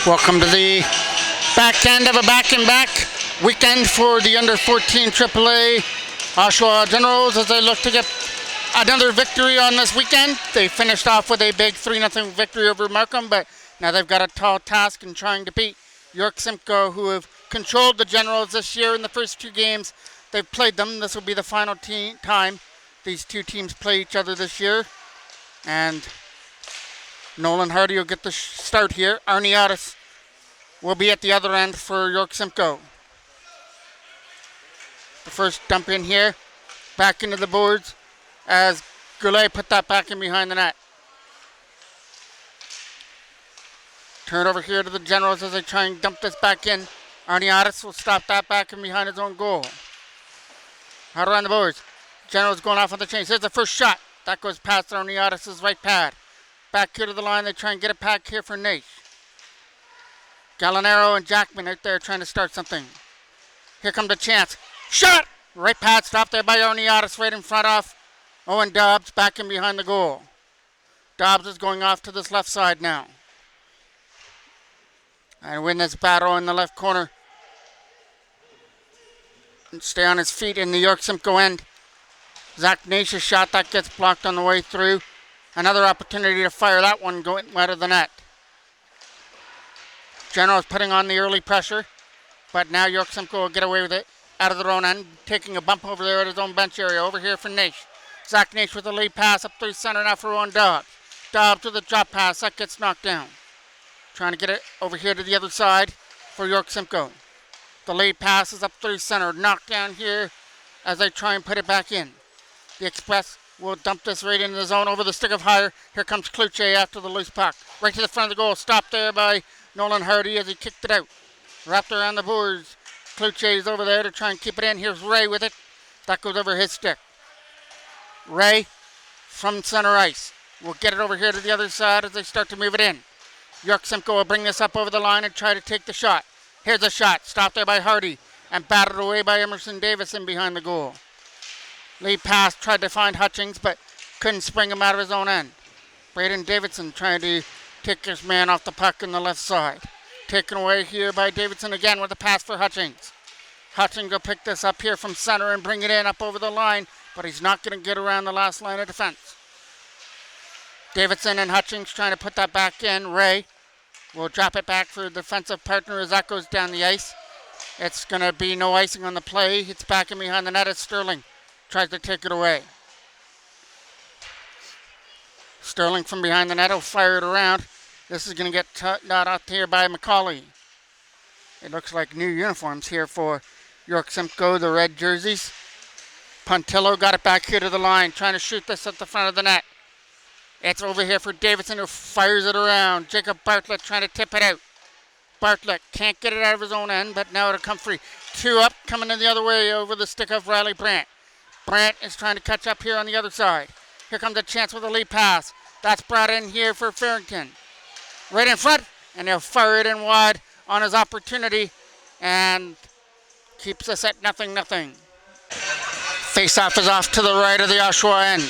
Welcome to the back end of a back-and-back weekend for the under 14 AAA Oshawa Generals as they look to get another victory on this weekend. They finished off with a big 3-0 victory over Markham, but now they've got a tall task in trying to beat York Simcoe, who have controlled the Generals this year in the first two games they've played them. This will be the final time these two teams play each other this year. And Nolan Hardy will get the start here. Arnie Otis will be at the other end for York Simcoe. The first dump in here, back into the boards as Goulet put that back in behind the net. Turn over here to the Generals as they try and dump this back in. Arnie Otis will stop that back in behind his own goal. Out around the boards. Generals going off on the chains. Here's the first shot. That goes past Arnie Otis' right pad. Back here to the line, they try and get it back here for Nate. Gallinaro and Jackman out there trying to start something. Here comes the chance. Shot! Right pad stopped there by Arnie Otis right in front of Owen Dobbs back in behind the goal. Dobbs is going off to this left side now. And win this battle in the left corner. And stay on his feet in the York Simcoe end. Zach Naish's shot that gets blocked on the way through. Another opportunity to fire that one going wide of the net. Generals putting on the early pressure, but now York Simcoe will get away with it out of their own end, taking a bump over there at his own bench area. Over here for Naish. Zach Naish with a lead pass up through center now for Owen Dobbs. Dobbs with a drop pass, that gets knocked down. Trying to get it over here to the other side for York Simcoe. The lead pass is up through center, knocked down here as they try and put it back in. The Express will dump this right into the zone over the stick of higher. Here comes Kluche after the loose puck. Right to the front of the goal. Stopped there by Nolan Hardy as he kicked it out. Wrapped around the boards. Kluche is over there to try and keep it in. Here's Ray with it. That goes over his stick. Ray from center ice will get it over here to the other side as they start to move it in. York Simcoe will bring this up over the line and try to take the shot. Here's a shot. Stopped there by Hardy and batted away by Emerson Davison behind the goal. Lead pass, tried to find Hutchings, but couldn't spring him out of his own end. Braden Davidson trying to take his man off the puck in the left side. Taken away here by Davidson again with a pass for Hutchings. Hutchings will pick this up here from center and bring it in up over the line, but he's not going to get around the last line of defense. Davidson and Hutchings trying to put that back in. Ray will drop it back for the defensive partner as that goes down the ice. It's going to be no icing on the play. It's back in behind the net as Sterling tries to take it away. Sterling from behind the net will fire it around. This is going to get not out here by McCauley. It looks like new uniforms here for York Simcoe, the red jerseys. Pontillo got it back here to the line, trying to shoot this at the front of the net. It's over here for Davidson, who fires it around. Jacob Bartlett trying to tip it out. Bartlett can't get it out of his own end, but now it'll come free. Two up, coming in the other way over the stick of Riley Brandt. Brandt is trying to catch up here on the other side. Here comes a chance with a lead pass. That's brought in here for Farrington. Right in front, and they'll fire it in wide on his opportunity, and keeps us at 0-0. Face-off is off to the right of the Oshawa end.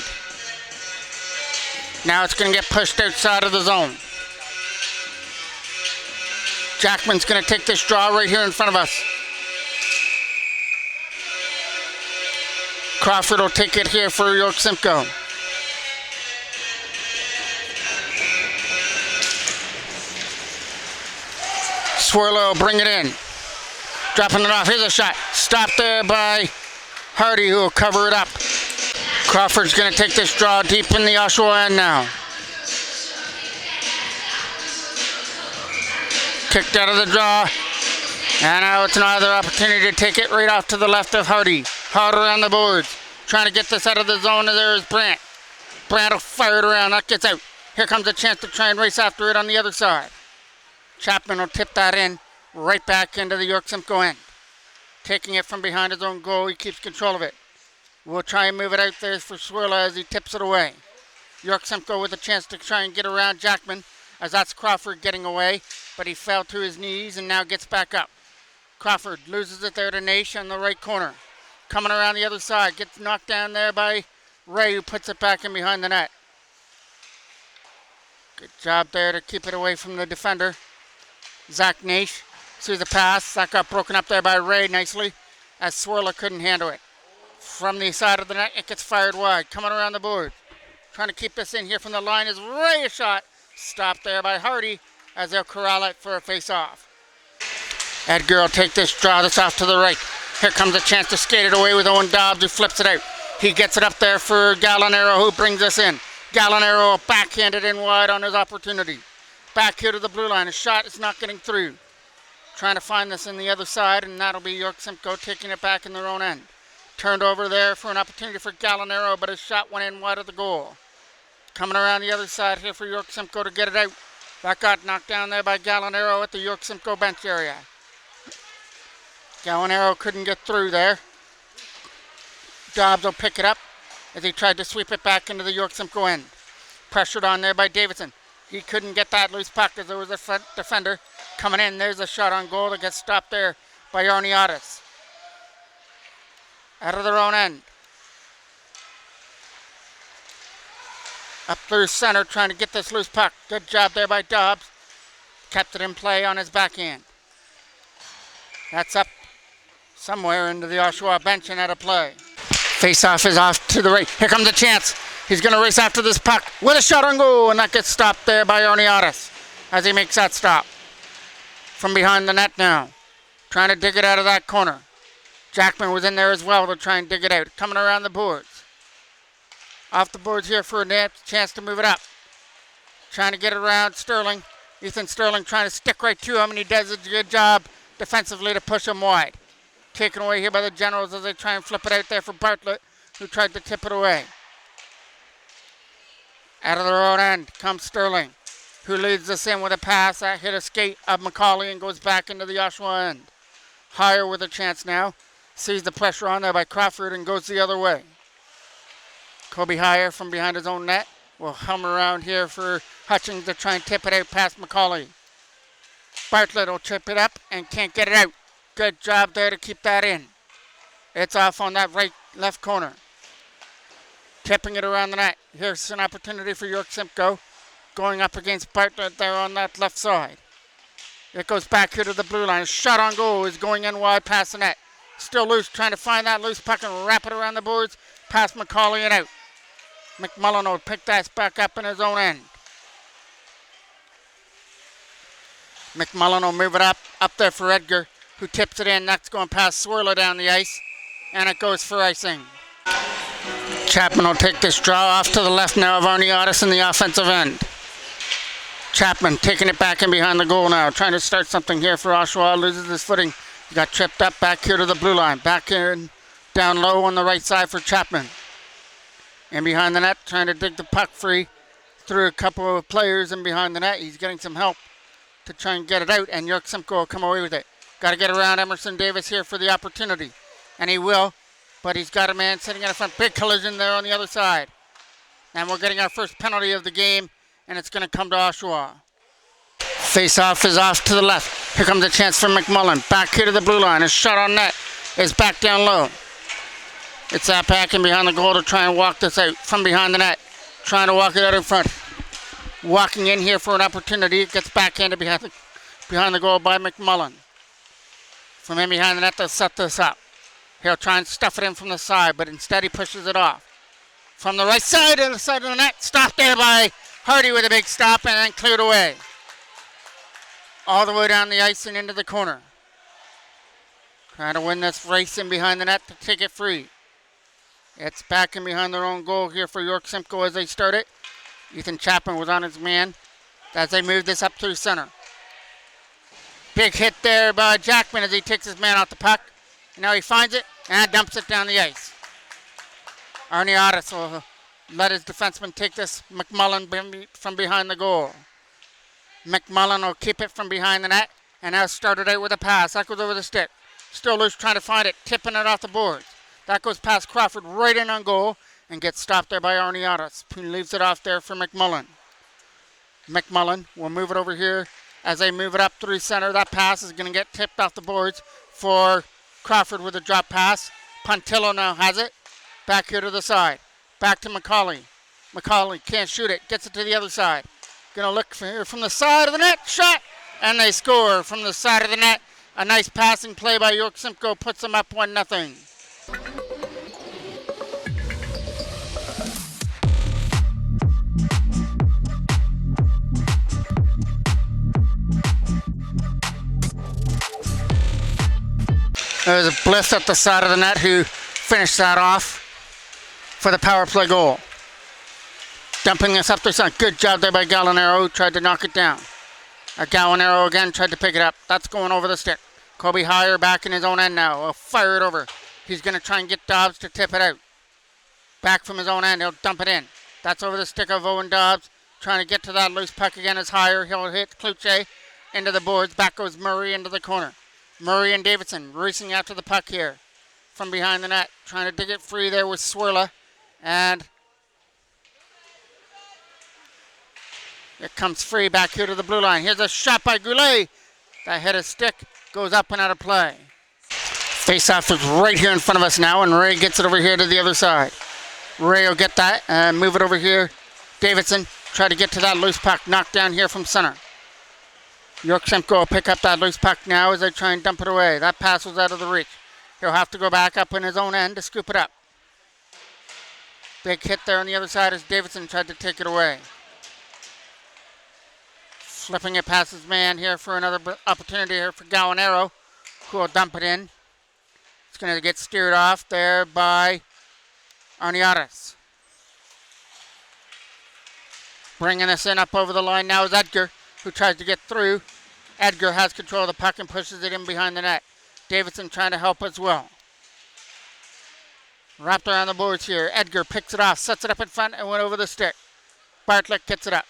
Now it's going to get pushed outside of the zone. Jackman's going to take this draw right here in front of us. Crawford will take it here for York Simcoe. Swirlo will bring it in. Dropping it off. Here's a shot. Stopped there by Hardy, who will cover it up. Crawford's going to take this draw deep in the Oshawa end now. Kicked out of the draw. And now it's another opportunity to take it right off to the left of Hardy. Hard around the boards. Trying to get this out of the zone. There is Brandt. Brandt will fire it around. That gets out. Here comes a chance to try and race after it on the other side. Chapman will tip that in right back into the York Simcoe end. Taking it from behind his own goal. He keeps control of it. We'll try and move it out there for Swirla as he tips it away. York Simcoe with a chance to try and get around Jackman as that's Crawford getting away, but he fell to his knees and now gets back up. Crawford loses it there to Naish on the right corner. Coming around the other side, gets knocked down there by Ray, who puts it back in behind the net. Good job there to keep it away from the defender. Zach Nash sees the pass. That got broken up there by Ray nicely as Swirler couldn't handle it. From the side of the net, it gets fired wide. Coming around the board. Trying to keep this in here from the line is Ray. A shot. Stopped there by Hardy as they'll corral it for a face-off. Edgar will take this, draw this off to the right. Here comes a chance to skate it away with Owen Dobbs, who flips it out. He gets it up there for Gallinaro, who brings us in. Gallinaro backhanded in wide on his opportunity. Back here to the blue line. His shot is not getting through. Trying to find this on the other side, and that'll be York Simcoe taking it back in their own end. Turned over there for an opportunity for Gallinaro, but his shot went in wide of the goal. Coming around the other side here for York Simcoe to get it out. That got knocked down there by Gallinaro at the York Simcoe bench area. Gallinaro couldn't get through there. Dobbs will pick it up as he tried to sweep it back into the York Simcoe end. Pressured on there by Davidson. He couldn't get that loose puck as there was a defender coming in. There's a shot on goal that gets stopped there by Arniotis. Out of their own end. Up through center trying to get this loose puck. Good job there by Dobbs. Kept it in play on his backhand. That's up somewhere into the Oshawa bench and out of play. Face-off is off to the right. Here comes a chance. He's going to race after this puck with a shot on goal, and that gets stopped there by Arniotis as he makes that stop. From behind the net now. Trying to dig it out of that corner. Jackman was in there as well to try and dig it out. Coming around the boards. Off the boards here for a chance to move it up. Trying to get it around Sterling. Ethan Sterling trying to stick right to him, and he does a good job defensively to push him wide. Taken away here by the Generals as they try and flip it out there for Bartlett, who tried to tip it away. Out of their own end comes Sterling, who leads us in with a pass that hit a skate of McCauley and goes back into the Oshawa end. Higher with a chance now. Sees the pressure on there by Crawford and goes the other way. Kobe Higher from behind his own net will hum around here for Hutchings to try and tip it out past McCauley. Bartlett will chip it up and can't get it out. Good job there to keep that in. It's off on that left corner. Tipping it around the net. Here's an opportunity for York Simcoe. Going up against Bartlett there on that left side. It goes back here to the blue line. Shot on goal is going in wide past the net. Still loose, trying to find that loose puck and wrap it around the boards. Past McCauley and out. McMullen will pick that back up in his own end. McMullen will move it up there for Edgar, who tips it in. That's going past Swirler down the ice, and it goes for icing. Chapman will take this draw off to the left now of Arniotis in the offensive end. Chapman taking it back in behind the goal now, trying to start something here for Oshawa. Loses his footing. He got tripped up back here to the blue line. Back here down low on the right side for Chapman. And behind the net, trying to dig the puck free through a couple of players and behind the net. He's getting some help to try and get it out, and York Simcoe will come away with it. Got to get around Emerson Davis here for the opportunity, and he will, but he's got a man sitting in the front. Big collision there on the other side. And we're getting our first penalty of the game, and it's going to come to Oshawa. Face-off is off to the left. Here comes a chance for McMullen. Back here to the blue line. His shot on net is back down low. It's that back in behind the goal to try and walk this out from behind the net. Trying to walk it out in front. Walking in here for an opportunity. It gets backhanded behind the goal by McMullen. From in behind the net, they'll set this up. He'll try and stuff it in from the side, but instead he pushes it off. From the right side to the side of the net. Stopped there by Hardy with a big stop and then cleared away. All the way down the ice and into the corner. Trying to win this race in behind the net to take it free. It's back in behind their own goal here for York Simcoe as they start it. Ethan Chapman was on his man as they move this up through center. Big hit there by Jackman as he takes his man off the puck. And now he finds it and dumps it down the ice. Arniotis will let his defenseman take this McMullen from behind the goal. McMullen will keep it from behind the net and now started out with a pass. That goes over the stick. Still loose trying to find it, tipping it off the boards. That goes past Crawford right in on goal and gets stopped there by Arniotis, who leaves it off there for McMullen. McMullen will move it over here as they move it up through center. That pass is going to get tipped off the boards for Crawford with a drop pass. Pontillo now has it. Back here to the side. Back to McCauley. McCauley can't shoot it. Gets it to the other side. Going to look for here from the side of the net. Shot And they score from the side of the net. A nice passing play by York Simcoe puts them up 1-0. There's a Bliss at the side of the net who finished that off for the power play goal. Dumping this up to center. Good job there by Gallinaro. Tried to knock it down. Gallinaro again tried to pick it up. That's going over the stick. Kobe Higher back in his own end now. He'll fire it over. He's going to try and get Dobbs to tip it out. Back from his own end. He'll dump it in. That's over the stick of Owen Dobbs. Trying to get to that loose puck again is Higher. He'll hit Kluche into the boards. Back goes Murray into the corner. Murray and Davidson racing after the puck here from behind the net. Trying to dig it free there with Swirla. And it comes free back here to the blue line. Here's a shot by Goulet. That hit a stick, goes up and out of play. Face-off is right here in front of us now, and Ray gets it over here to the other side. Ray will get that and move it over here. Davidson try to get to that loose puck, knocked down here from center. York Simcoe will pick up that loose puck now as they try and dump it away. That pass was out of the reach. He'll have to go back up in his own end to scoop it up. Big hit there on the other side as Davidson tried to take it away. Flipping it past his man here for another opportunity here for Gallinaro, who will dump it in. It's going to get steered off there by Arniatis. Bringing us in up over the line now is Edgar, who tries to get through. Edgar has control of the puck and pushes it in behind the net. Davidson trying to help as well. Wrapped around the boards here. Edgar picks it off, sets it up in front, and went over the stick. Bartlett gets it up.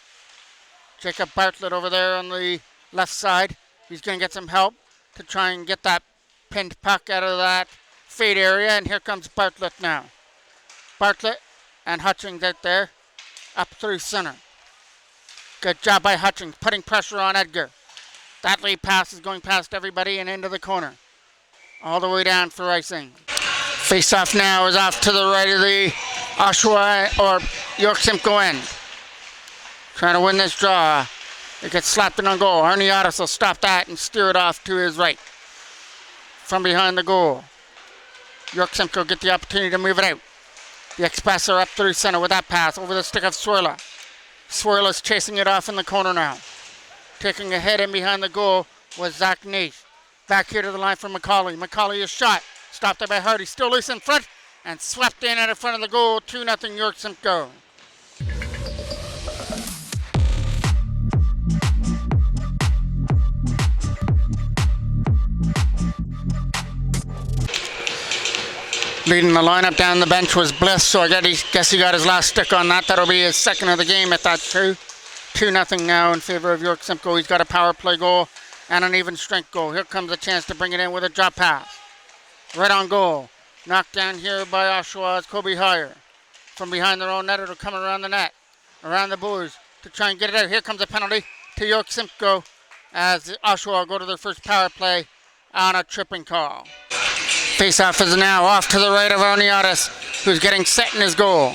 Jacob Bartlett over there on the left side. He's going to get some help to try and get that pinned puck out of that fade area. And here comes Bartlett now. Bartlett and Hutchings out there up through center. Good job by Hutchings, putting pressure on Edgar. That lead pass is going past everybody and into the corner. All the way down for icing. Face-off now is off to the right of the Oshawa or York Simcoe end. Trying to win this draw. It gets slapped in on goal. Arniatis will stop that and steer it off to his right. From behind the goal. York Simcoe get the opportunity to move it out. The Express are up through center with that pass over the stick of Swirla. Swirla's chasing it off in the corner now. Taking a hit in behind the goal was Zach Nash. Back here to the line for McCauley. McCauley is shot. Stopped there by Hardy. Still loose in front and swept in out of front of the goal. 2-0 York Simcoe. Leading the lineup down the bench was Bliss, so I guess he got his last stick on that. That'll be his second of the game if that's true. 2-0 now in favor of York Simcoe. He's got a power play goal and an even strength goal. Here comes a chance to bring it in with a drop pass. Right on goal. Knocked down here by Oshawa's Kobe Higher. From behind their own net, it'll come around the net. Around the boards to try and get it out. Here comes a penalty to York Simcoe as Oshawa go to their first power play on a tripping call. Face-off is now off to the right of Arniatis, who's getting set in his goal.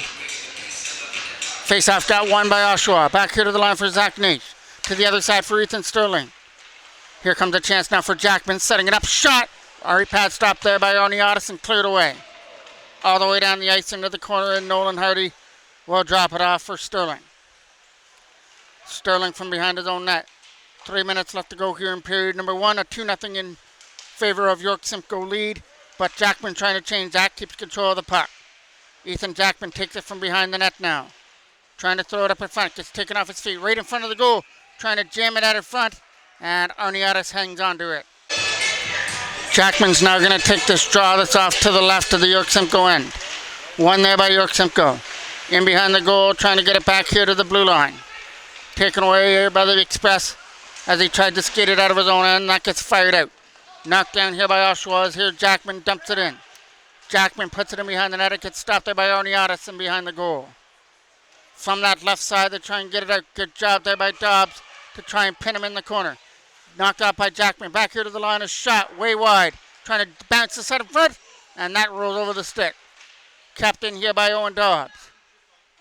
Face-off got won by Oshawa. Back here to the line for Zach Nash. To the other side for Ethan Sterling. Here comes a chance now for Jackman, setting it up. Shot! Ari pad stopped there by Arniatis and cleared away. All the way down the ice into the corner, and Nolan Hardy will drop it off for Sterling. Sterling from behind his own net. 3 minutes left to go here in period number one. A 2-0 in favor of York Simcoe lead. But Jackman trying to change that, keeps control of the puck. Ethan Jackman takes it from behind the net now. Trying to throw it up in front, gets taken off his feet, right in front of the goal. Trying to jam it out in front, and Arniatis hangs on to it. Jackman's now going to take this draw that's off to the left of the York Simcoe end. One there by York Simcoe. In behind the goal, trying to get it back here to the blue line. Taken away here by the Express as he tried to skate it out of his own end. That gets fired out. Knocked down here by Oshawa. Here Jackman dumps it in. Jackman puts it in behind the net. It gets stopped there by Arniatis and behind the goal. From that left side, they try and get it out. Good job there by Dobbs to try and pin him in the corner. Knocked out by Jackman. Back here to the line, a shot way wide. Trying to bounce the set in front, and that rolls over the stick. Kept in here by Owen Dobbs.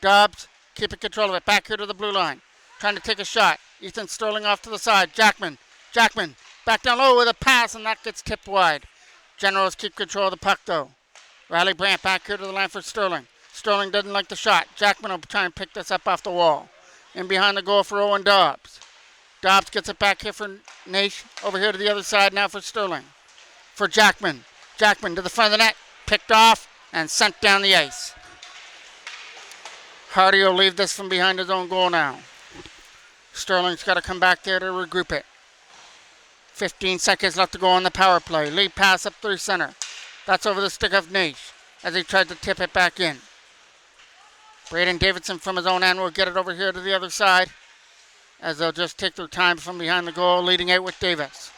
Dobbs keeping control of it. Back here to the blue line. Trying to take a shot. Ethan Sterling off to the side. Jackman Jackman back down low with a pass, and that gets tipped wide. Generals keep control of the puck, though. Riley Brandt back here to the line for Sterling. Sterling doesn't like the shot. Jackman will try and pick this up off the wall. In behind the goal for Owen Dobbs. Dobbs gets it back here for Naish. Over here to the other side now for Sterling. For Jackman. Jackman to the front of the net. Picked off and sent down the ice. Hardy will leave this from behind his own goal now. Sterling's got to come back there to regroup it. 15 seconds left to go on the power play. Lead pass up through center. That's over the stick of Naish as he tried to tip it back in. Braden Davidson from his own end will get it over here to the other side as they'll just take their time from behind the goal, leading out with Davis.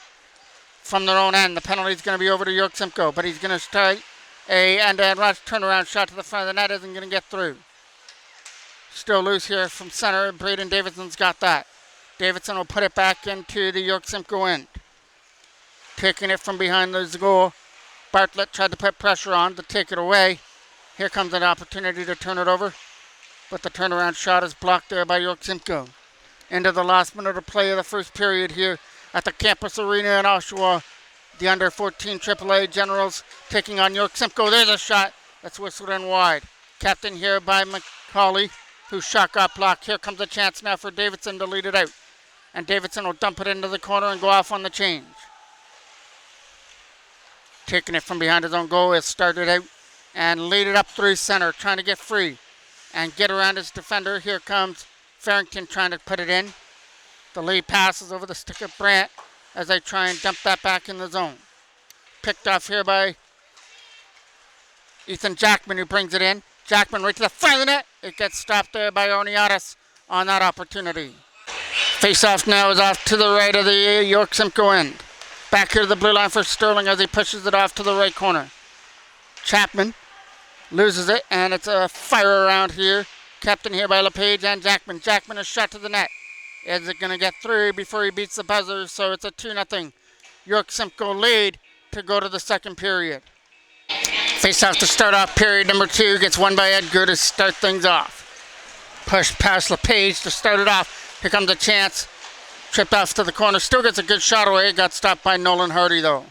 From their own end, the penalty is going to be over to York Simcoe, but he's going to start a end-to-end rush turnaround shot to the front of the net. Isn't going to get through. Still loose here from center. Braden Davidson's got that. Davidson will put it back into the York Simcoe end. Taking it from behind the goal. Bartlett tried to put pressure on to take it away. Here comes an opportunity to turn it over, but the turnaround shot is blocked there by York Simcoe. Into the last minute of play of the first period here at the Campus Arena in Oshawa. The under 14 AAA Generals taking on York Simcoe. There's a shot that's whistled in wide. Captain here by McCauley, whose shot got blocked. Here comes a chance now for Davidson to lead it out. And Davidson will dump it into the corner and go off on the change. Taking it from behind his own goal, he'll start it out and lead it up through center, trying to get free and get around his defender. Here comes Farrington trying to put it in. The lead passes over the stick of Brandt as they try and dump that back in the zone. Picked off here by Ethan Jackman, who brings it in. Jackman right to the front of the net. It gets stopped there by Oniatis on that opportunity. Face-off now is off to the right of the York Simcoe end. Back here to the blue line for Sterling as he pushes it off to the right corner. Chapman loses it, and it's a fire around here. Captain here by LePage and Jackman. Jackman is shot to the net. Is it going to get through before he beats the buzzer? So it's a 2-0 York Simcoe lead to go to the second period. Face-off to start off period number 2 gets won by Edgar to start things off. Push past LePage to start it off. Here comes a chance. Tripped off to the corner. Still gets a good shot away. Got stopped by Nolan Hardy, though.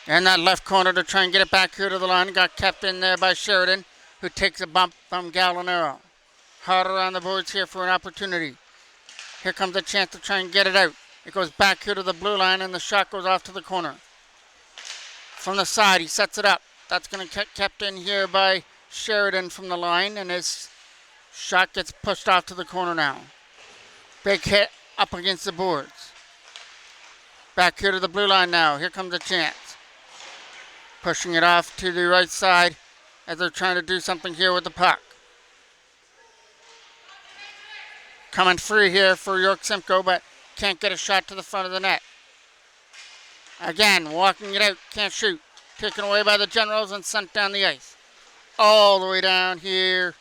And that left corner to try and get it back here to the line. Got kept in there by Sheridan, who takes a bump from Gallinaro. Hard around the boards here for an opportunity. Here comes a chance to try and get it out. It goes back here to the blue line, and the shot goes off to the corner. From the side, he sets it up. That's going to get kept in here by Sheridan from the line, and his shot gets pushed off to the corner now. Big hit up against the boards. Back here to the blue line now. Here comes a chance. Pushing it off to the right side as they're trying to do something here with the puck. Coming free here for York Simcoe, but can't get a shot to the front of the net. Again, walking it out, can't shoot. Taken away by the Generals and sent down the ice. All the way down here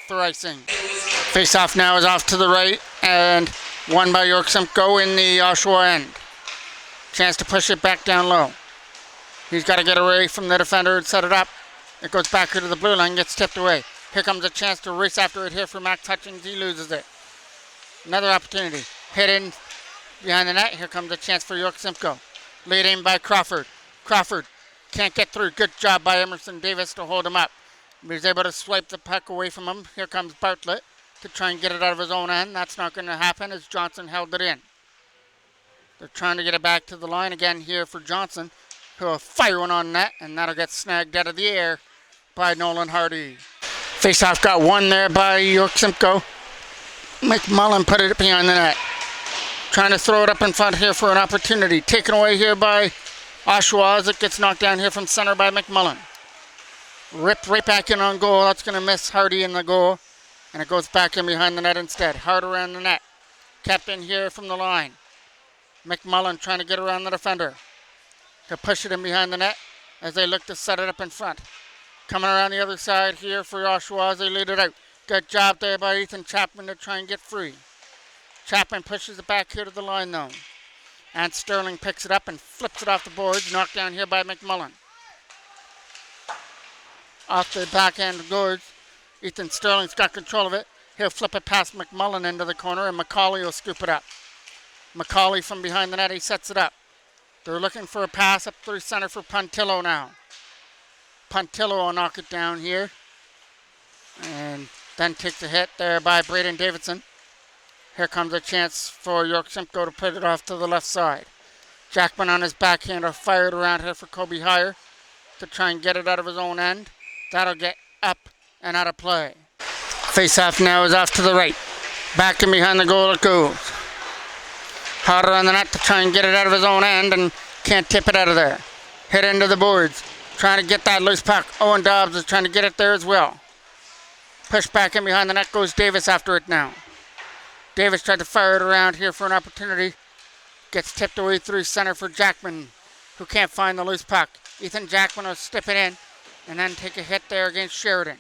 for icing. Face-off now is off to the right and won by York Simcoe in the Oshawa end. Chance to push it back down low. He's got to get away from the defender and set it up. It goes back here to the blue line, gets tipped away. Here comes a chance to race after it here for Max Hutchins. He loses it. Another opportunity. Hit in behind the net. Here comes a chance for York Simcoe. Lead in by Crawford. Crawford can't get through. Good job by Emerson Davis to hold him up. He's able to swipe the puck away from him. Here comes Bartlett to try and get it out of his own end. That's not going to happen as Johnson held it in. They're trying to get it back to the line again here for Johnson, who will fire one on net, and that'll get snagged out of the air by Nolan Hardy. Faceoff got won there by York Simcoe. McMullen put it behind the net. Trying to throw it up in front here for an opportunity. Taken away here by Oshawa as it gets knocked down here from center by McMullen. Ripped right back in on goal. That's going to miss Hardy in the goal. And it goes back in behind the net instead. Hard around the net. Kept in here from the line. McMullen trying to get around the defender. To push it in behind the net as they look to set it up in front. Coming around the other side here for Oshawa as they lead it out. Good job there by Ethan Chapman to try and get free. Chapman pushes it back here to the line though. And Sterling picks it up and flips it off the boards. Knocked down here by McMullen. Off the backhand boards. Ethan Sterling's got control of it. He'll flip it past McMullen into the corner and McCauley will scoop it up. McCauley from behind the net, he sets it up. They're looking for a pass up through center for Puntillo now. Puntillo will knock it down here. And then takes a hit there by Braden Davidson. Here comes a chance for York Simcoe to put it off to the left side. Jackman on his backhander fired around here for Kobe Heyer to try and get it out of his own end. That'll get up and out of play. Face-off now is off to the right. Back and behind the goal it goes. Harder on the net to try and get it out of his own end and can't tip it out of there. Hit into the boards. Trying to get that loose puck. Owen Dobbs is trying to get it there as well. Push back in behind the net goes Davis after it now. Davis tried to fire it around here for an opportunity. Gets tipped away through center for Jackman, who can't find the loose puck. Ethan Jackman will step it in and then take a hit there against Sheridan.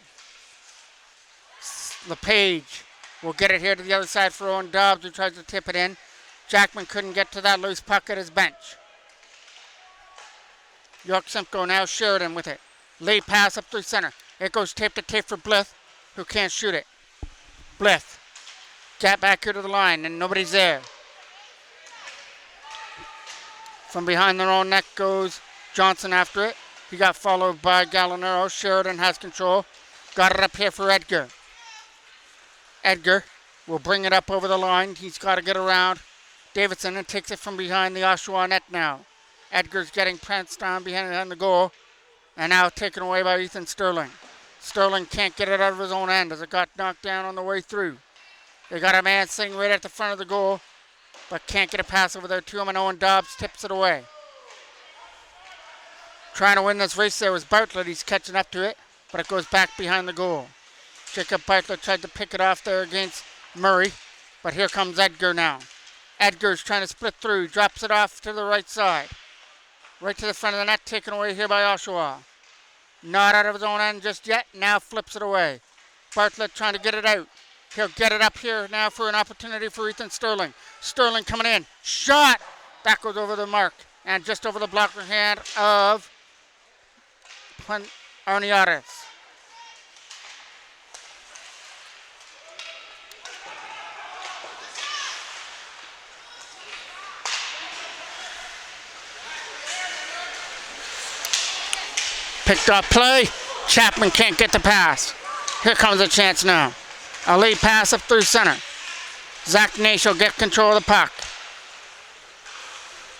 LePage will get it here to the other side for Owen Dobbs, who tries to tip it in. Jackman couldn't get to that loose puck at his bench. York Simcoe now Sheridan with it. Late pass up through center. It goes tape to tape for Blith, who can't shoot it. Blith. Got back here to the line, and nobody's there. From behind their own net goes Johnson after it. He got followed by Gallinaro. Sheridan has control. Got it up here for Edgar. Edgar will bring it up over the line. He's got to get around Davidson and takes it from behind the Oshawa net now. Edgar's getting pranced down behind the goal. And now taken away by Ethan Sterling. Sterling can't get it out of his own end as it got knocked down on the way through. They got a man sitting right at the front of the goal, but can't get a pass over there to him, and Owen Dobbs tips it away. Trying to win this race there was Bartlett. He's catching up to it, but it goes back behind the goal. Jacob Bartlett tried to pick it off there against Murray, but here comes Edgar now. Edgar's trying to split through, drops it off to the right side. Right to the front of the net, taken away here by Oshawa. Not out of his own end just yet, now flips it away. Bartlett trying to get it out. He'll get it up here now for an opportunity for Ethan Sterling. Sterling coming in. Shot! That goes over the mark. And just over the blocker hand of Arniatis. Picked up play. Chapman can't get the pass. Here comes a chance now. A late pass up through center. Zach Nash will get control of the puck.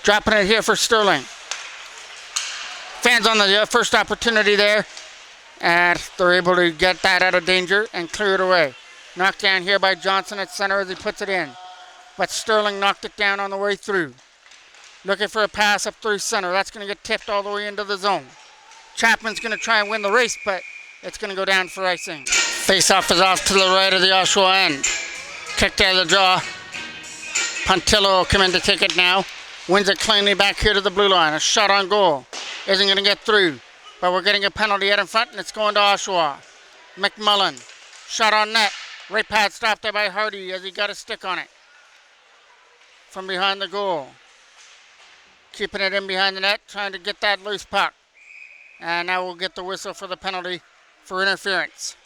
Dropping it here for Sterling. Fans on the first opportunity there. And they're able to get that out of danger and clear it away. Knocked down here by Johnson at center as he puts it in. But Sterling knocked it down on the way through. Looking for a pass up through center. That's going to get tipped all the way into the zone. Chapman's going to try and win the race, but it's going to go down for icing. Face-off is off to the right of the Oshawa end. Kicked out of the draw. Puntillo will come in to take it now. Wins it cleanly back here to the blue line. A shot on goal. Isn't going to get through. But we're getting a penalty out in front, and it's going to Oshawa. McMullen. Shot on net. Right pad stopped there by Hardy as he got a stick on it. From behind the goal. Keeping it in behind the net, trying to get that loose puck. And now we'll get the whistle for the penalty for interference.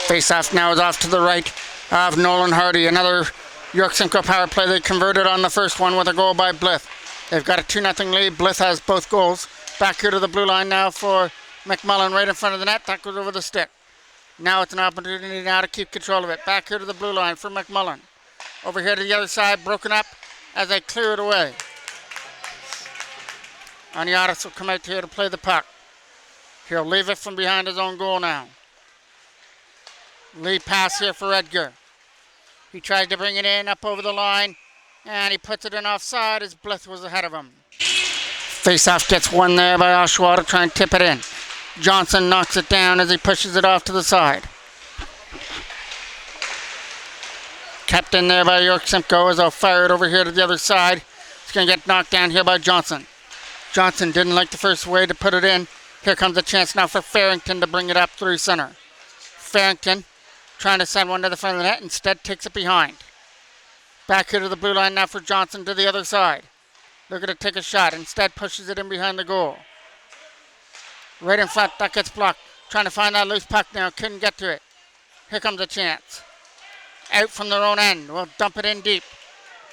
Face-off now is off to the right of Nolan Hardy. Another York Simcoe power play. They converted on the first one with a goal by Blith. They've got a 2-0 lead. Blith has both goals. Back here to the blue line now for McMullen right in front of the net. That goes over the stick. Now it's an opportunity now to keep control of it. Back here to the blue line for McMullen. Over here to the other side, broken up as they clear it away. Aniatis will come out here to play the puck. He'll leave it from behind his own goal now. Lead pass here for Edgar. He tried to bring it in up over the line, and he puts it in offside as Blith was ahead of him. Face-off gets one there by Oshawa to try and tip it in. Johnson knocks it down as he pushes it off to the side. Kept in there by York Simcoe as they'll fire it over here to the other side. It's going to get knocked down here by Johnson. Johnson didn't like the first way to put it in. Here comes a chance now for Farrington to bring it up through center. Farrington trying to send one to the front of the net, instead takes it behind. Back here to the blue line now for Johnson to the other side. Looking to take a shot, instead pushes it in behind the goal. Right in front, that gets blocked. Trying to find that loose puck now, couldn't get to it. Here comes a chance. Out from their own end, we'll dump it in deep.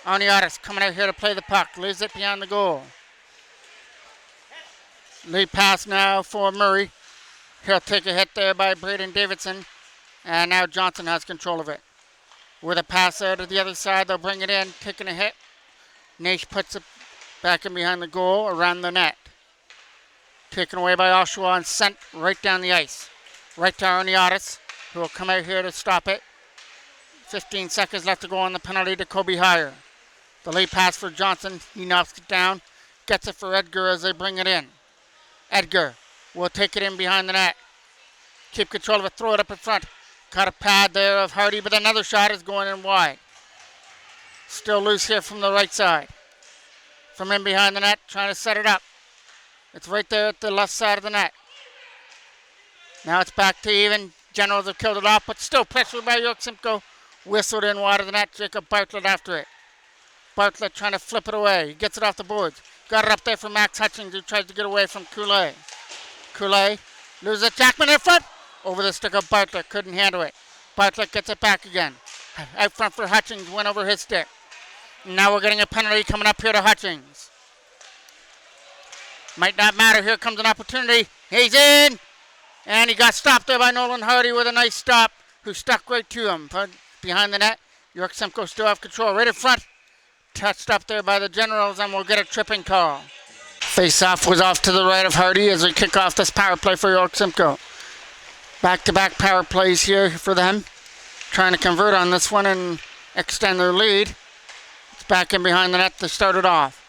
Oniatis coming out here to play the puck. Leaves it behind the goal. Lead pass now for Murray. He'll take a hit there by Braden Davidson. And now Johnson has control of it. With a pass out to the other side, they'll bring it in, taking a hit. Naish puts it back in behind the goal, around the net. Taken away by Oshawa and sent right down the ice. Right to Oniatis, who will come out here to stop it. 15 seconds left to go on the penalty to Kobe Hire. The lead pass for Johnson. He knocks it down. Gets it for Edgar as they bring it in. Edgar will take it in behind the net. Keep control of it. Throw it up in front. Got a pad there of Hardy, but another shot is going in wide. Still loose here from the right side. From in behind the net, trying to set it up. It's right there at the left side of the net. Now it's back to even. Generals have killed it off, but still pressured by York Simcoe. Whistled in wide of the net. Jacob Bartlett after it. Bartlett trying to flip it away. He gets it off the boards. Got it up there for Max Hutchings, who tries to get away from Coulee. Coulee loses it. Jackman in front. Over the stick of Bartlett. Couldn't handle it. Bartlett gets it back again. Out front for Hutchings. Went over his stick. Now we're getting a penalty coming up here to Hutchings. Might not matter. Here comes an opportunity. He's in. And he got stopped there by Nolan Hardy with a nice stop, who stuck right to him. But behind the net, York Simcoe still have control. Right in front. Touched up there by the Generals, and we'll get a tripping call. Face-off was off to the right of Hardy as we kick off this power play for York Simcoe. Back-to-back power plays here for them. Trying to convert on this one and extend their lead. It's back in behind the net to start it off.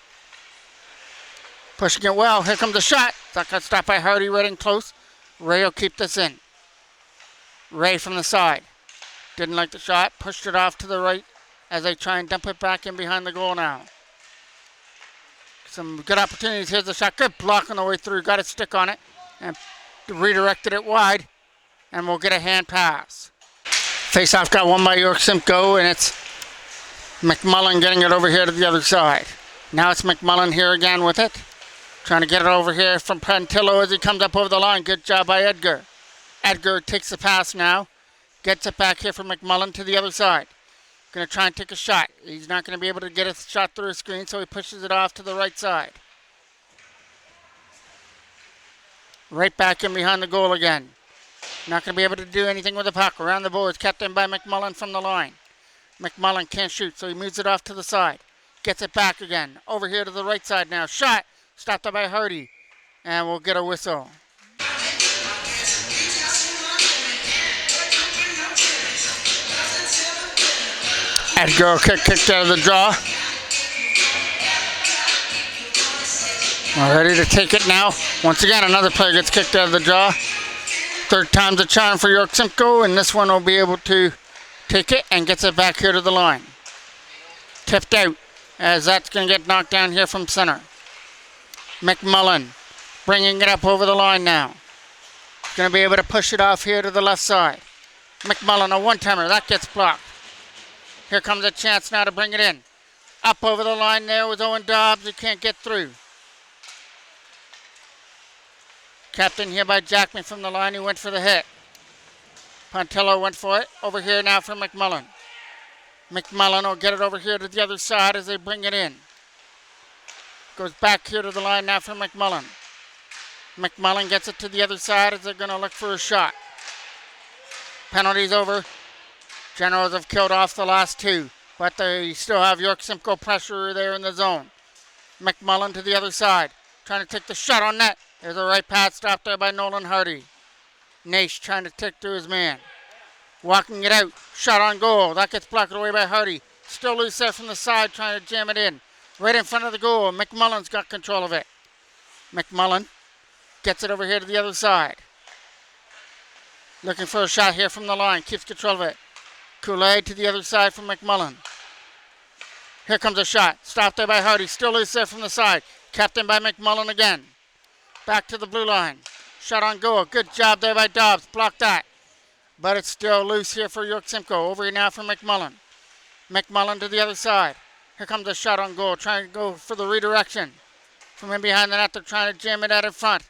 Pushing it well. Here comes the shot. That got stopped by Hardy right in close. Ray will keep this in. Ray from the side. Didn't like the shot. Pushed it off to the right as they try and dump it back in behind the goal now. Some good opportunities. Here's the shot. Good block on the way through. Got a stick on it and redirected it wide. And we'll get a hand pass. Face-off got won by York Simcoe, and it's McMullen getting it over here to the other side. Now it's McMullen here again with it. Trying to get it over here from Pantillo as he comes up over the line. Good job by Edgar. Edgar takes the pass now. Gets it back here from McMullen to the other side. Going to try and take a shot. He's not going to be able to get a shot through a screen, so he pushes it off to the right side. Right back in behind the goal again. Not going to be able to do anything with the puck. Around the boards, kept in by McMullen from the line. McMullen can't shoot, so he moves it off to the side. Gets it back again. Over here to the right side now. Shot. Stopped by Hardy. And we'll get a whistle. Edgar kicked out of the draw. We're ready to take it now. Once again, another player gets kicked out of the draw. Third time's a charm for York Simcoe, and this one will be able to take it and gets it back here to the line. Tipped out, as that's going to get knocked down here from center. McMullen bringing it up over the line now. Going to be able to push it off here to the left side. McMullen, a one-timer. That gets blocked. Here comes a chance now to bring it in. Up over the line there was Owen Dobbs. He can't get through. Captain here by Jackman from the line. He went for the hit. Pontillo went for it. Over here now for McMullen. McMullen will get it over here to the other side as they bring it in. Goes back here to the line now for McMullen. McMullen gets it to the other side as they're going to look for a shot. Penalty's over. Generals have killed off the last two, but they still have York Simcoe pressure there in the zone. McMullen to the other side, trying to take the shot on net. There's a right pass stopped there by Nolan Hardy. Naish trying to take to his man. Walking it out, shot on goal. That gets blocked away by Hardy. Still loose there from the side, trying to jam it in. Right in front of the goal. McMullen's got control of it. McMullen gets it over here to the other side. Looking for a shot here from the line. Keeps control of it. Coulee to the other side from McMullen. Here comes a shot. Stopped there by Hardy. Still loose there from the side. Kept in by McMullen again. Back to the blue line. Shot on goal. Good job there by Dobbs. Blocked that. But it's still loose here for York Simcoe. Over here now for McMullen. McMullen to the other side. Here comes a shot on goal. Trying to go for the redirection. From in behind the net, they're trying to jam it out in front.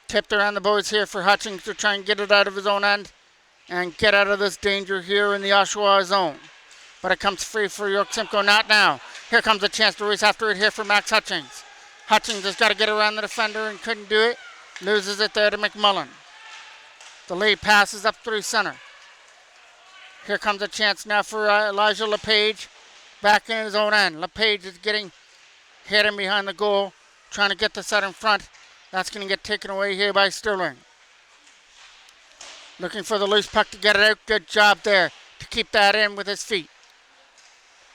Tipped around the boards here for Hutchings to try and get it out of his own end and get out of this danger here in the Oshawa zone. but it comes free for York Simcoe. Not now. Here comes a chance to race after it here for Max Hutchings. Hutchings has got to get around the defender and couldn't do it. Loses it there to McMullen. The lead passes up through center. Here comes a chance now for Elijah LePage. Back in his own end. LePage is getting hit in behind the goal. Trying to get the set in front. That's going to get taken away here by Sterling. Looking for the loose puck to get it out. Good job there to keep that in with his feet.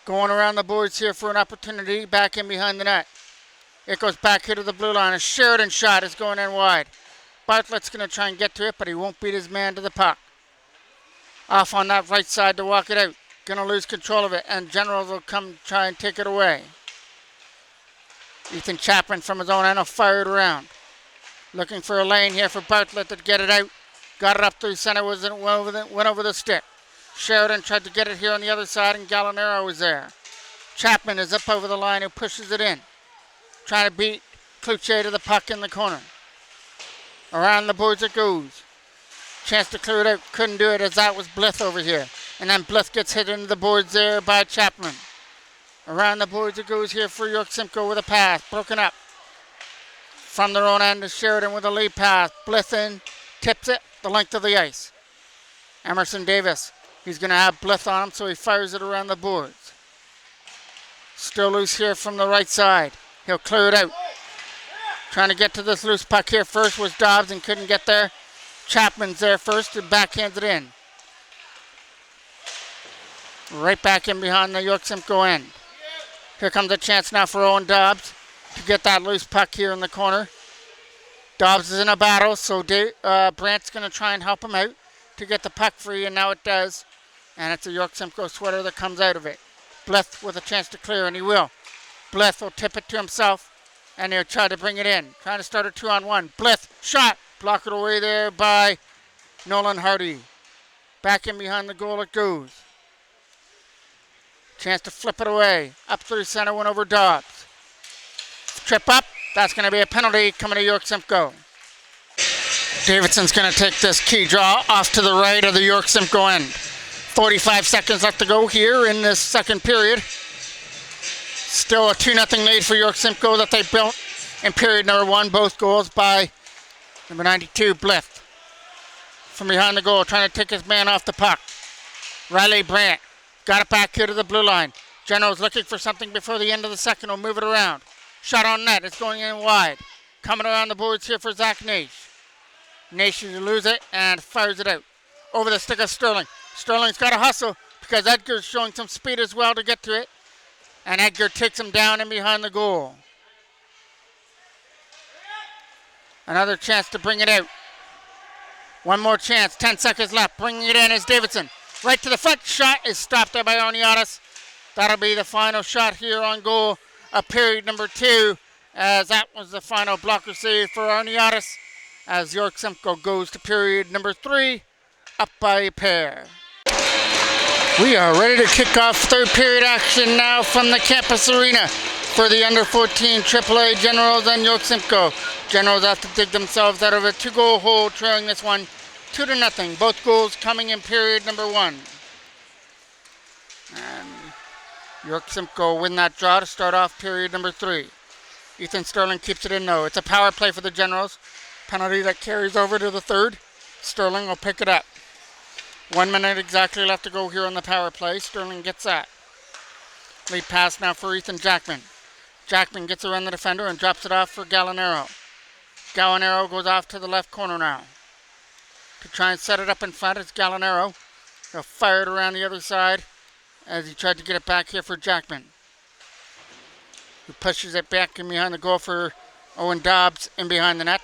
Going around the boards here for an opportunity. Back in behind the net. It goes back here to the blue line. A Sheridan shot is going in wide. Bartlett's going to try and get to it, but he won't beat his man to the puck. Off on that right side to walk it out. Going to lose control of it, and Generals will come try and take it away. Ethan Chapman from his own end will fire it around. Looking for a lane here for Bartlett to get it out. Got it up through center, went over the stick. Sheridan tried to get it here on the other side, and Gallinaro was there. Chapman is up over the line who pushes it in. Trying to beat Cloutier to the puck in the corner. Around the boards it goes. Chance to clear it out. Couldn't do it as that was Blith over here. And then Blith gets hit into the boards there by Chapman. Around the boards it goes here for York Simcoe with a pass. Broken up. From their own end to Sheridan with a lead pass. Blith in. Tips it the length of the ice. Emerson Davis. He's going to have Blith on him, so he fires it around the boards. Still loose here from the right side. He'll clear it out. Trying to get to this loose puck here first was Dobbs and couldn't get there. Chapman's there first and backhands it in. Right back in behind the York Simcoe end. Here comes a chance now for Owen Dobbs to get that loose puck here in the corner. Dobbs is in a battle, so Brant's going to try and help him out to get the puck free, and now it does. And it's a York Simcoe sweater that comes out of it. Blith with a chance to clear, and he will. Blith will tip it to himself, and he'll try to bring it in. Trying to start a 2-on-1. Blith, shot. Block it away there by Nolan Hardy. Back in behind the goal it goes. Chance to flip it away. Up through center, went over Dobbs. Trip up. That's going to be a penalty coming to York Simcoe. Davidson's going to take this key draw off to the right of the York Simcoe end. 45 seconds left to go here in this second period. Still a 2-0 lead for York Simcoe that they built in period number 1. Both goals by number 92, Blith. From behind the goal, trying to take his man off the puck. Riley Brandt got it back here to the blue line. General's looking for something before the end of the second. Will move it around. Shot on net. It's going in wide. Coming around the boards here for Zach Naish. Naish will lose it and fires it out. Over the stick of Sterling. Sterling's got to hustle because Edgar's showing some speed as well to get to it. And Edgar takes him down in behind the goal. Another chance to bring it out. One more chance. 10 seconds left. Bringing it in is Davidson. Right to the front. Shot is stopped there by Oniatis. That'll be the final shot here on goal of period number 2, as that was the final blocker save for Oniatis, as York Simcoe goes to period number 3, up by a pair. We are ready to kick off third period action now from the campus arena for the under 14 AAA Generals and York Simcoe. Generals have to dig themselves out of a 2-goal hole, trailing this one 2-0. Both goals coming in period number 1. And York Simcoe win that draw to start off period number 3. Ethan Sterling keeps it in though. It's a power play for the Generals. Penalty that carries over to the third. Sterling will pick it up. 1 minute exactly left to go here on the power play. Sterling gets that. Lead pass now for Ethan Jackman. Jackman gets around the defender and drops it off for Gallinaro. Gallinaro goes off to the left corner now. To try and set it up in front is Gallinaro. He'll fire it around the other side as he tried to get it back here for Jackman, who pushes it back in behind the goal for Owen Dobbs in behind the net.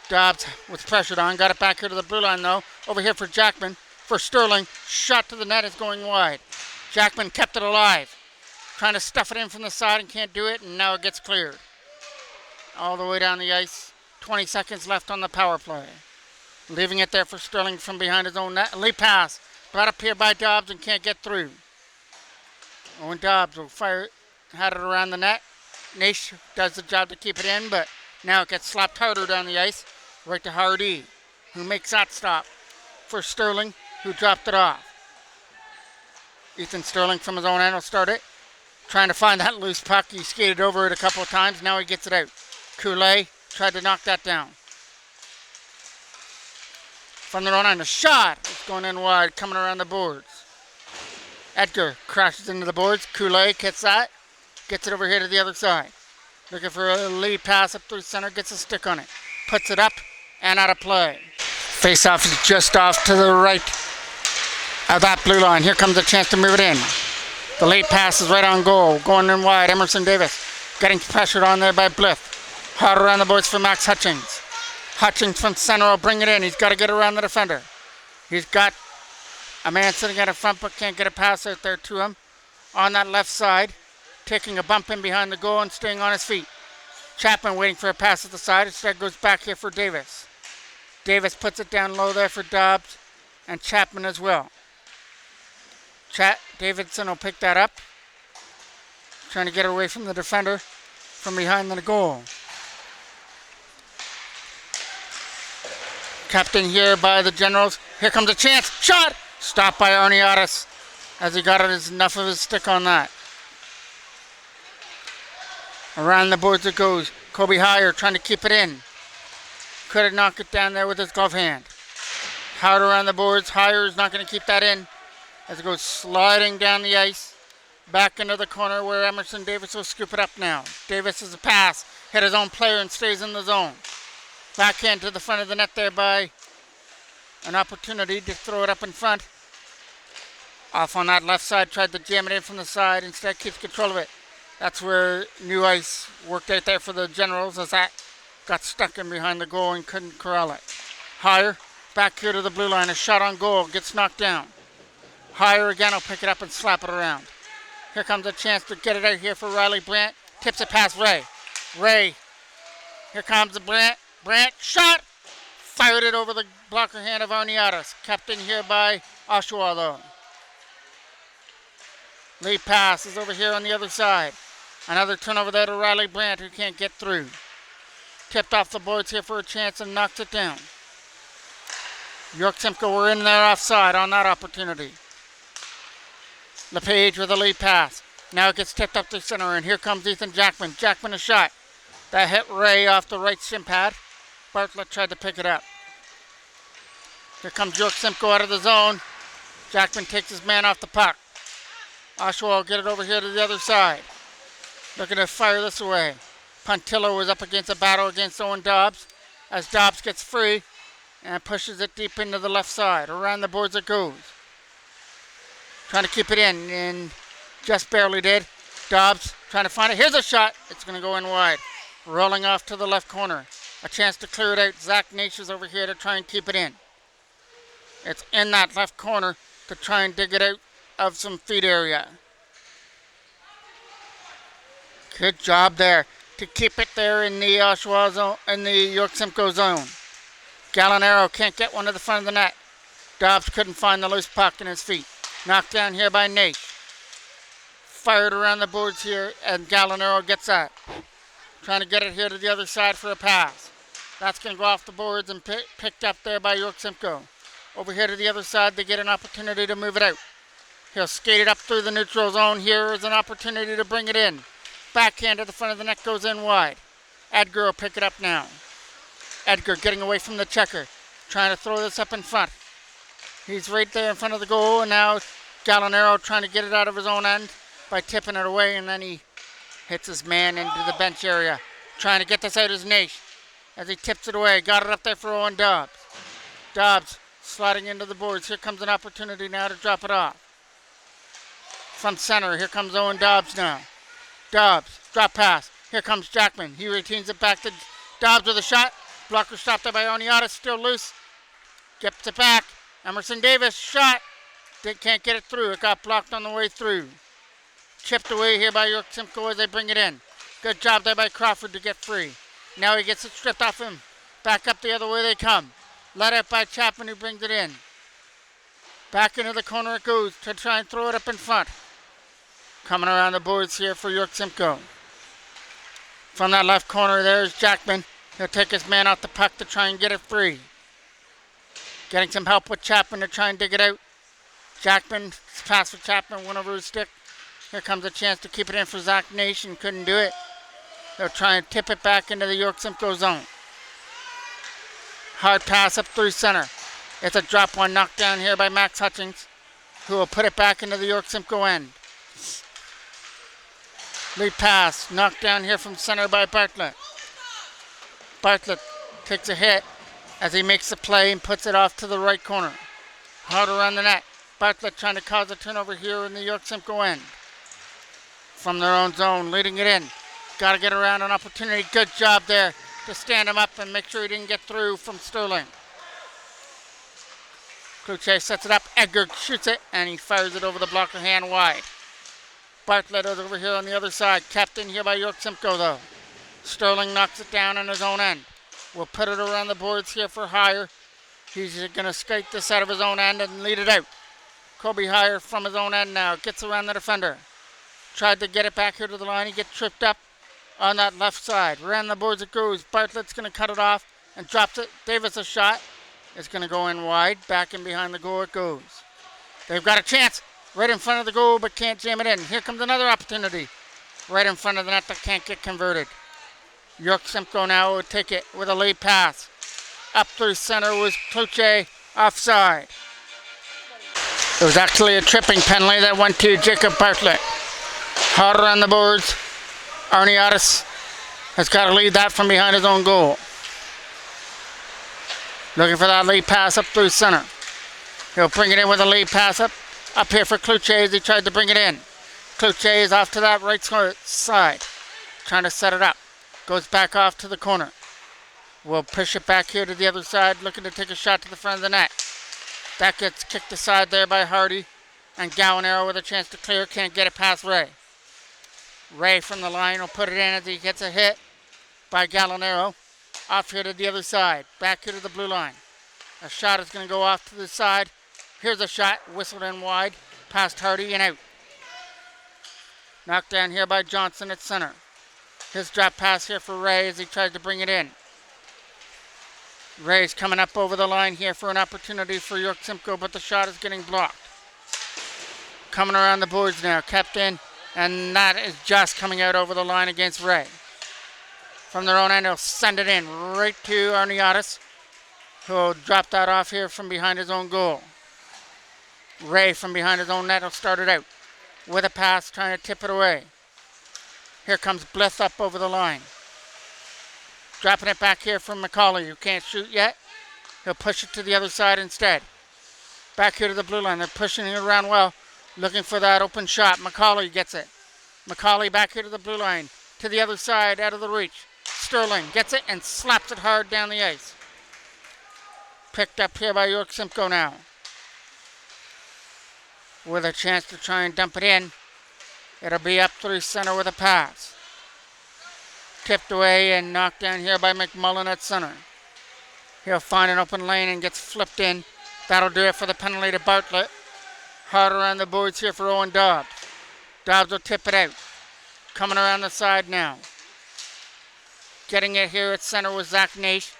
Dobbs was pressured on, got it back here to the blue line though. Over here for Jackman, for Sterling. Shot to the net is going wide. Jackman kept it alive. Trying to stuff it in from the side and can't do it, and now it gets cleared. All the way down the ice. 20 seconds left on the power play. Leaving it there for Sterling from behind his own net. Lead pass. Brought up here by Dobbs and can't get through. Owen Dobbs will fire it. Had it around the net. Naish does the job to keep it in, but now it gets slapped harder down the ice. Right to Hardy, who makes that stop for Sterling, who dropped it off. Ethan Sterling from his own end will start it. Trying to find that loose puck. He skated over it a couple of times. Now he gets it out. Kool-Aid tried to knock that down. From the run, a shot. It's going in wide, coming around the boards. Edgar crashes into the boards. Kool-Aid gets that. Gets it over here to the other side. Looking for a lead pass up through center. Gets a stick on it. Puts it up and out of play. Face-off is just off to the right of that blue line. Here comes a chance to move it in. The late pass is right on goal. Going in wide. Emerson Davis getting pressured on there by Bliff. Hard around the boards for Max Hutchings. Hutchings from center will bring it in. He's got to get around the defender. He's got a man sitting at a front but can't get a pass out there to him. On that left side, taking a bump in behind the goal and staying on his feet. Chapman waiting for a pass at the side. Instead goes back here for Davis. Davis puts it down low there for Dobbs and Chapman as well. Davidson will pick that up. Trying to get away from the defender from behind the goal. Captain here by the Generals. Here comes a chance. Shot! Stopped by Arniatis as he got enough of his stick on that. Around the boards it goes. Kobe Heyer trying to keep it in. Could have knocked it down there with his glove hand. Howard around the boards. Heyer is not going to keep that in as it goes sliding down the ice. Back into the corner where Emerson Davis will scoop it up now. Davis is a pass. Hit his own player and stays in the zone. Backhand to the front of the net there by an opportunity to throw it up in front. Off on that left side, tried to jam it in from the side. Instead keeps control of it. That's where New Ice worked out there for the Generals as that got stuck in behind the goal and couldn't corral it. Heyer, back here to the blue line. A shot on goal, gets knocked down. Heyer again will pick it up and slap it around. Here comes a chance to get it out here for Riley Brandt. Tips it past Ray. Ray, here comes the Brandt. Brandt, shot! Fired it over the blocker hand of Arniatis. Kept in here by Oshawa though. Lead pass is over here on the other side. Another turnover there to Riley Brandt who can't get through. Tipped off the boards here for a chance and knocks it down. York Simcoe were in there offside on that opportunity. LePage with a lead pass. Now it gets tipped up to center and here comes Ethan Jackman. Jackman a shot. That hit Ray off the right shin pad. Bartlett tried to pick it up. Here comes York Simcoe out of the zone. Jackman takes his man off the puck. Oshawa will get it over here to the other side. Looking to fire this away. Puntillo was up against a battle against Owen Dobbs as Dobbs gets free and pushes it deep into the left side. Around the boards it goes. Trying to keep it in and just barely did. Dobbs trying to find it. Here's a shot. It's going to go in wide. Rolling off to the left corner. A chance to clear it out. Zach Nash is over here to try and keep it in. It's in that left corner to try and dig it out of some feed area. Good job there to keep it there in the Oshawa zone, in the York Simcoe zone. Gallinaro can't get one to the front of the net. Dobbs couldn't find the loose puck in his feet. Knocked down here by Nate. Fired around the boards here and Gallinaro gets that. Trying to get it here to the other side for a pass. That's going to go off the boards and picked up there by York Simcoe. Over here to the other side, they get an opportunity to move it out. He'll skate it up through the neutral zone. Here is an opportunity to bring it in. Backhand to the front of the net goes in wide. Edgar will pick it up now. Edgar getting away from the checker. Trying to throw this up in front. He's right there in front of the goal, and now Gallinaro trying to get it out of his own end by tipping it away, and then he hits his man into the bench area. Trying to get this out is Nash as he tips it away. Got it up there for Owen Dobbs. Dobbs sliding into the boards. Here comes an opportunity now to drop it off. From center, here comes Owen Dobbs now. Dobbs, drop pass. Here comes Jackman. He retains it back to Dobbs with a shot. Blocker stopped there by Oniata, still loose. Gets it back. Emerson Davis, shot. They can't get it through. It got blocked on the way through. Chipped away here by York Simcoe as they bring it in. Good job there by Crawford to get free. Now he gets it stripped off him. Back up the other way they come. Let out by Chapman who brings it in. Back into the corner it goes to try and throw it up in front. Coming around the boards here for York Simcoe. From that left corner there's Jackman. He'll take his man off the puck to try and get it free. Getting some help with Chapman to try and dig it out. Jackman, pass for Chapman, went over his stick. Here comes a chance to keep it in for Zach Nation. Couldn't do it. They'll try and tip it back into the York Simcoe zone. Hard pass up through center. It's a drop one knocked down here by Max Hutchings, who will put it back into the York Simcoe end. Lead pass knocked down here from center by Bartlett. Bartlett takes a hit as he makes the play and puts it off to the right corner. Hard around the net. Bartlett trying to cause a turnover here in the York Simcoe end. From their own zone, leading it in. Got to get around an opportunity. Good job there to stand him up and make sure he didn't get through from Sterling. Kluche sets it up. Edgar shoots it, and he fires it over the blocker hand wide. Bartlett is over here on the other side. Kept in here by York Simcoe, though. Sterling knocks it down on his own end. We'll put it around the boards here for Hire. He's going to skate this out of his own end and lead it out. Kobe Hire from his own end now. Gets around the defender. Tried to get it back here to the line. He gets tripped up on that left side. Around the boards it goes. Bartlett's going to cut it off and drops it. Davis a shot. It's going to go in wide. Back in behind the goal it goes. They've got a chance right in front of the goal but can't jam it in. Here comes another opportunity right in front of the net that can't get converted. York Simcoe now will take it with a lead pass. Up through center was Kluche, offside. It was actually a tripping penalty that went to Jacob Bartlett. Harder on the boards. Arniotis has got to lead that from behind his own goal. Looking for that lead pass up through center. He'll bring it in with a lead pass up here for Kluche as he tried to bring it in. Kluche is off to that right side, trying to set it up. Goes back off to the corner. We'll push it back here to the other side, looking to take a shot to the front of the net. That gets kicked aside there by Hardy. And Gallinaro with a chance to clear, can't get it past Ray. Ray from the line will put it in as he gets a hit by Gallinaro. Off here to the other side, back here to the blue line. A shot is going to go off to the side. Here's a shot, whistled in wide, past Hardy and out. Knocked down here by Johnson at center. His drop pass here for Ray as he tries to bring it in. Ray's coming up over the line here for an opportunity for York Simcoe, but the shot is getting blocked. Coming around the boards now, kept in, and that is just coming out over the line against Ray. From their own end, he'll send it in right to Arniotis, who will drop that off here from behind his own goal. Ray from behind his own net will start it out with a pass, trying to tip it away. Here comes Blith up over the line. Dropping it back here from McCauley, who can't shoot yet. He'll push it to the other side instead. Back here to the blue line. They're pushing it around well, looking for that open shot. McCauley gets it. McCauley back here to the blue line. To the other side, out of the reach. Sterling gets it and slaps it hard down the ice. Picked up here by York Simcoe now. With a chance to try and dump it in. It'll be up through center with a pass. Tipped away and knocked down here by McMullen at center. He'll find an open lane and gets flipped in. That'll do it for the penalty to Bartlett. Hard around the boards here for Owen Dobbs. Dobbs will tip it out. Coming around the side now. Getting it here at center with Zach Naish.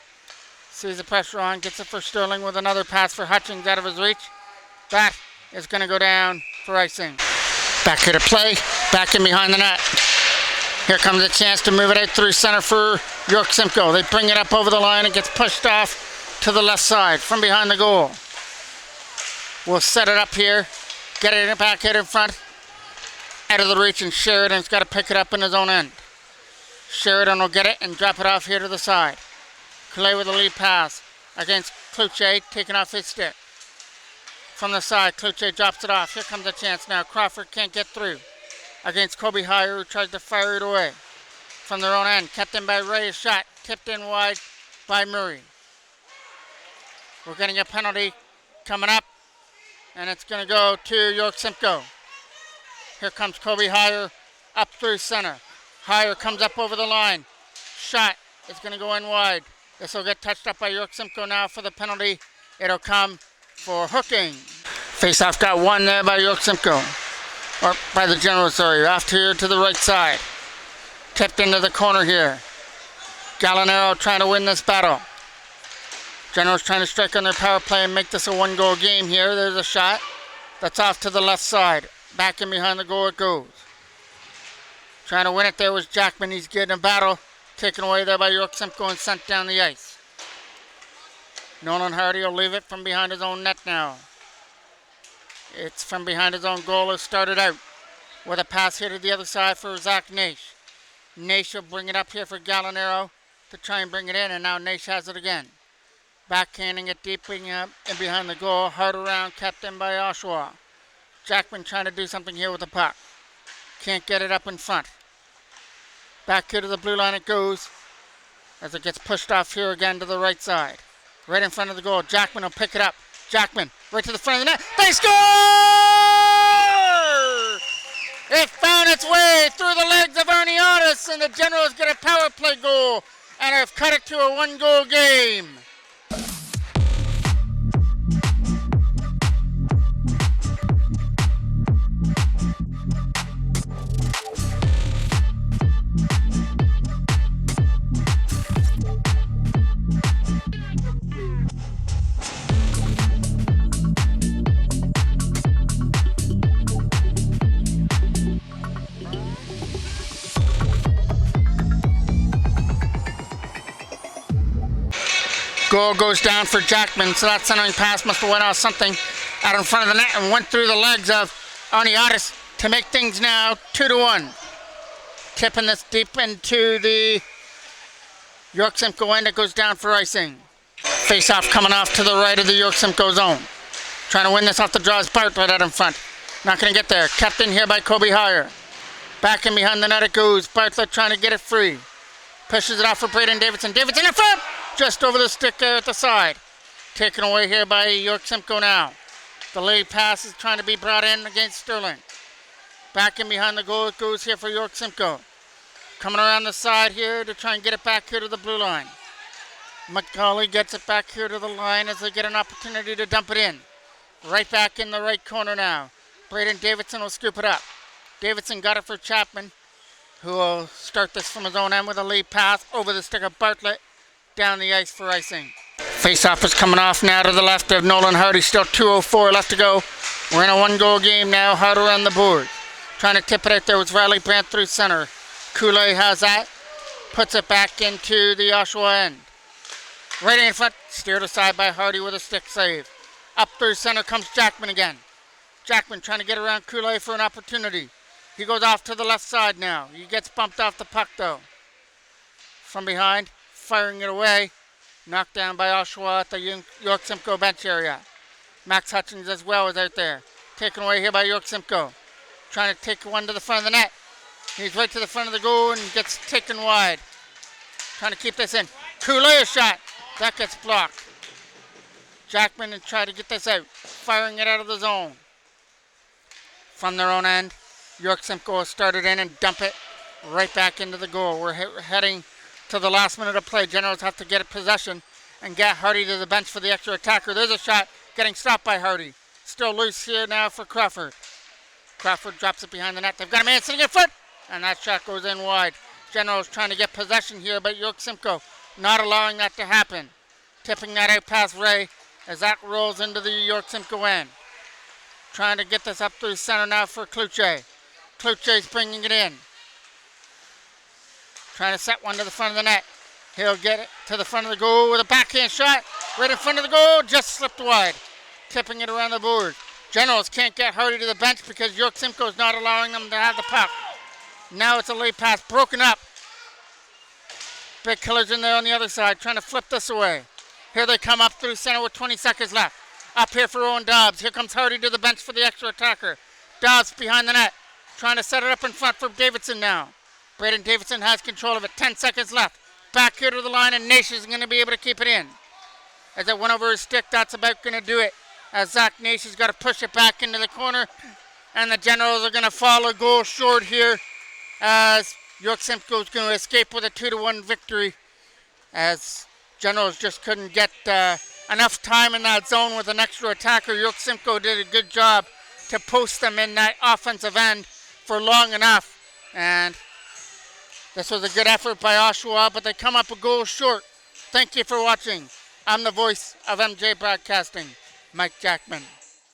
Sees the pressure on, gets it for Sterling with another pass for Hutchings out of his reach. That is going to go down for icing. Back here to play, back in behind the net. Here comes a chance to move it out through center for York Simcoe. They bring it up over the line. It gets pushed off to the left side from behind the goal. We'll set it up here. Get it back here in front. Out of the reach, and Sheridan's got to pick it up in his own end. Sheridan will get it and drop it off here to the side. Clay with a lead pass against Kluche, taking off his stick. From the side, Kluche drops it off. Here comes a chance now. Crawford can't get through against Kobe Hire, who tries to fire it away. From their own end, kept in by Ray, a shot, tipped in wide by Murray. We're getting a penalty coming up, and it's going to go to York Simcoe. Here comes Kobe Hire up through center. Hire comes up over the line. Shot is going to go in wide. This will get touched up by York Simcoe now for the penalty. It'll come for hooking. Face-off got one there by York Simcoe. Or by the General, sorry. Off here to the right side. Tipped into the corner here. Gallinaro trying to win this battle. General's trying to strike on their power play and make this a one-goal game here. There's a shot. That's off to the left side. Back in behind the goal it goes. Trying to win it there was Jackman. He's getting a battle. Taken away there by York Simcoe and sent down the ice. Nolan Hardy will leave it from behind his own net now. It's from behind his own goal. It started out with a pass here to the other side for Zach Naish. Naish will bring it up here for Gallinaro to try and bring it in, and now Naish has it again. Backhanding it deep in behind the goal. Hard around, kept in by Oshawa. Jackman trying to do something here with the puck. Can't get it up in front. Back here to the blue line it goes as it gets pushed off here again to the right side. Right in front of the goal. Jackman will pick it up. Jackman right to the front of the net. They score! It found its way through the legs of Ernie Otis, and the Generals get a power play goal and have cut it to a one-goal game. Goal goes down for Jackman, so that centering pass must have went off something out in front of the net and went through the legs of Ernie Otis to make things now 2-1. Tipping this deep into the York Simcoe end. It goes down for icing. Face-off coming off to the right of the York Simcoe zone. Trying to win this off the draws. Bartlett out in front. Not going to get there. Kept in here by Kobe Heyer. Back in behind the net it goes. Bartlett trying to get it free. Pushes it off for Braden Davidson. Davidson in front! Just over the stick there at the side. Taken away here by York Simcoe now. The lead pass is trying to be brought in against Sterling. Back in behind the goal it goes here for York Simcoe. Coming around the side here to try and get it back here to the blue line. McCauley gets it back here to the line as they get an opportunity to dump it in. Right back in the right corner now. Braden Davidson will scoop it up. Davidson got it for Chapman, who will start this from his own end with a lead pass over the stick of Bartlett. Down the ice for icing. Face-off is coming off now to the left of Nolan Hardy. Still 2:04 left to go. We're in a one-goal game now. Harder on the board. Trying to tip it out there was Riley Brandt through center. Kool-Aid has that. Puts it back into the Oshawa end. Right in front. Steered aside by Hardy with a stick save. Up through center comes Jackman again. Jackman trying to get around Kool-Aid for an opportunity. He goes off to the left side now. He gets bumped off the puck though. From behind. Firing it away. Knocked down by Oshawa at the York Simcoe bench area. Max Hutchins as well is out there. Taken away here by York Simcoe. Trying to take one to the front of the net. He's right to the front of the goal and gets taken wide. Trying to keep this in. Kool-Aid shot. That gets blocked. Jackman and try to get this out. Firing it out of the zone. From their own end. York Simcoe will start it in and dump it right back into the goal. We're heading to the last minute of play. Generals have to get possession and get Hardy to the bench for the extra attacker. There's a shot getting stopped by Hardy. Still loose here now for Crawford. Crawford drops it behind the net. They've got a man sitting in front, and that shot goes in wide. Generals trying to get possession here, but York Simcoe not allowing that to happen. Tipping that out past Ray as that rolls into the York Simcoe end. Trying to get this up through center now for Kluche. Kluche's bringing it in. Trying to set one to the front of the net. He'll get it to the front of the goal with a backhand shot. Right in front of the goal, just slipped wide. Tipping it around the board. Generals can't get Hardy to the bench because York Simcoe's not allowing them to have the puck. Now it's a late pass, broken up. Big Killer's in there on the other side, trying to flip this away. Here they come up through center with 20 seconds left. Up here for Owen Dobbs. Here comes Hardy to the bench for the extra attacker. Dobbs behind the net, trying to set it up in front for Davidson now. Braden Davidson has control of it. 10 seconds left. Back here to the line, and Naish is going to be able to keep it in. As it went over his stick, that's about going to do it. As Zach Naish has got to push it back into the corner, and the Generals are going to fall a goal short here as York Simcoe is going to escape with a 2-1 victory, as Generals just couldn't get enough time in that zone with an extra attacker. York Simcoe did a good job to post them in that offensive end for long enough, and this was a good effort by Oshawa, but they come up a goal short. Thank you for watching. I'm the voice of MJ Broadcasting, Mike Jackman.